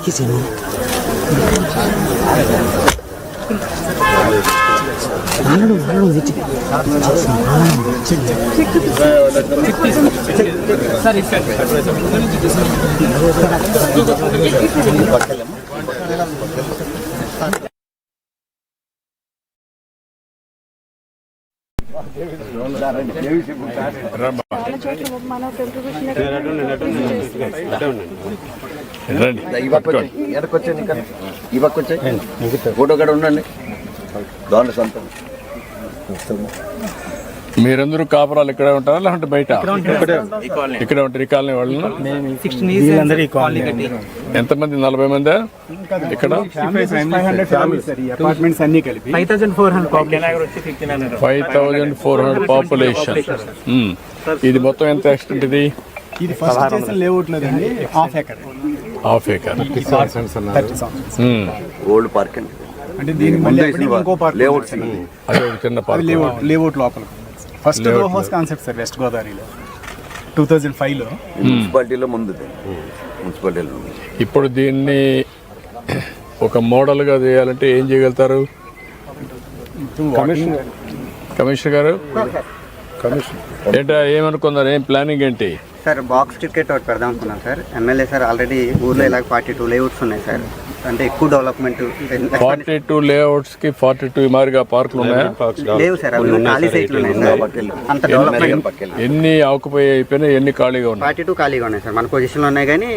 ఎక్కించాను. Photo కూడా ఉండండి. మీరందరూ కాపురాలు ఇక్కడే ఉంటారా లేదంటే బయట? ఇక్కడే ఉంటారు. ఈ కాలనీ వాళ్ళు ఎంతమంది? 40 మంది ఇక్కడ. 5400 పాపులేషన్. ఇది మొత్తం ఎంత ఎక్స్టెంట్? ఇది హాఫ్ ఏకర్. ఓల్డ్ పార్క్ అండి. అంటే దీని మళ్ళీ ఇంకో పార్క్ లేఅవుట్. అది ఒక చిన్న పార్క్. లేఅవుట్ లోపల first row house concept sir west గోదావరిలో 2005లో మున్సిపాలిటీలో ముందు. మున్సిపాలిటీలో ఇప్పుడు దీన్ని ఒక మోడల్గా చేయాలంటే ఏం చేయగలుగుతారు? కమిషనర్ గారు ఏంటా ఏమనుకున్నారు? ఏం ప్లానింగ్ ఏంటి సార్? బాక్స్ టికెట్ ఒకటి పెడదాం అనుకున్నాం సార్. ఎమ్మెల్యే సార్ ఆల్రెడీ ఊర్లో ఇలాగ 42 లేఅవుట్స్ ఉన్నాయి సార్. అంటే ఎక్కువ డెవలప్మెంట్ 42 లేఅవుట్స్ కి 42 మారిగా పార్కులు ఉన్నాయా? లేవు సార్, అవి ఖాళీ సైట్లు ఉన్నాయి సార్. అంత డెవలప్మెంట్ ఎన్ని ఆకుపోయి అయిపోయినా ఎన్ని ఖాళీగా ఉన్నాయి? 42 ఖాళీగా ఉన్నాయి సార్. మన పొజిషన్లో ఉన్నాయి కానీ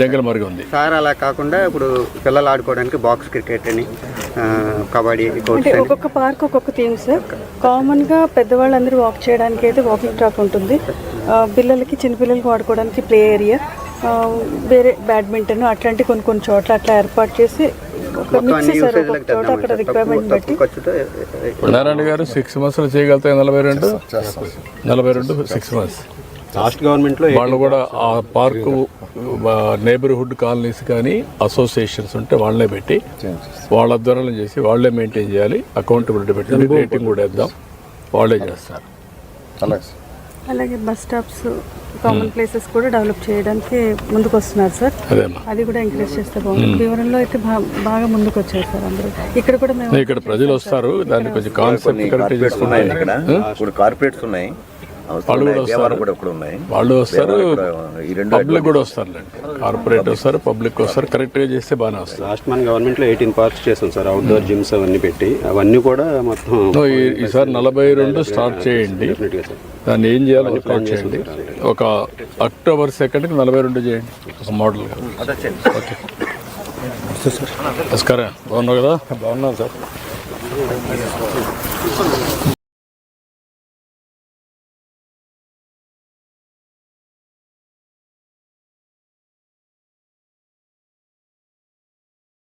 జంగిల్ మరిగా ఉంది సార్. అలా కాకుండా ఇప్పుడు పిల్లలు ఆడుకోవడానికి బాక్స్ క్రికెట్ అని, కబడ్డీ. ఒక్కొక్క పార్క్ ఒక్కొక్క థీమ్ సార్. కామన్గా పెద్దవాళ్ళందరూ వాక్ చేయడానికి అయితే వాకింగ్ ట్రాక్ ఉంటుంది. పిల్లలకి చిన్నపిల్లలకి వాడుకోవడానికి ప్లే ఏరియా, వేరే బ్యాడ్మింటన్ అట్లాంటి కొన్ని చోట్ల అట్లా ఏర్పాటు చేసి ఒక మిక్స్ సార్. ఒక చోట అక్కడ రిక్వైర్మెంట్ బట్టి. నారాయణ గారు 6 months చేయగలుగుతాయి. 42 6 months. లాస్ట్ గవర్నమెంట్లో వాళ్ళు కూడా ఆ పార్కు నైబర్హుడ్ కాలనీస్ కానీ అసోసియేషన్స్ ఉంటే వాళ్ళనే పెట్టి వాళ్ళ ఆధ్వర్యంలో చేసి వాళ్ళే మెయింటైన్ చేయాలి. అకౌంటబిలిటీ పెట్టి రేటింగ్ కూడా వేద్దాం. వాళ్ళే చేస్తారు. అలాగే బస్ స్టాప్స్, కామన్ ప్లేసెస్ కూడా డెవలప్ చేయడానికి ముందుకు వస్తున్నారు సార్. అది కూడా ఎంకరేజ్ చేస్తే బాగుంటుంది. వివరంలో అయితే బాగా ముందుకు వచ్చారు సార్ అందరూ. ఇక్కడ కూడా మేము ఇక్కడ ప్రజలు వస్తారు. దాన్ని కొంచెం కాన్సెప్ట్ కరెక్ట్ చేసుకున్నాయి. ఇక్కడ కార్పొరేట్స్ ఉన్నాయి, వాళ్ళు వస్తారు. పబ్లిక్ కూడా వస్తారు. కార్పొరేట్ వస్తారు, పబ్లిక్ వస్తారు. కరెక్ట్ గా చేస్తే బాగానే వస్తారు. లాస్ట్ మన గవర్నమెంట్ లో 18 పార్క్స్ చేస్తాం సార్. అవుట్డోర్ జిమ్స్ అవన్నీ పెట్టి అవన్నీ కూడా మొత్తం ఈసారి 42 స్టార్ట్ చేయండి. దాన్ని ఏం చేయాలో వర్కౌట్ చేయండి. ఒక October 2nd 42 చేయండి ఒక మోడల్ గా. ఓకే నమస్కారం. బాగున్నావు కదా? బాగున్నాం సార్.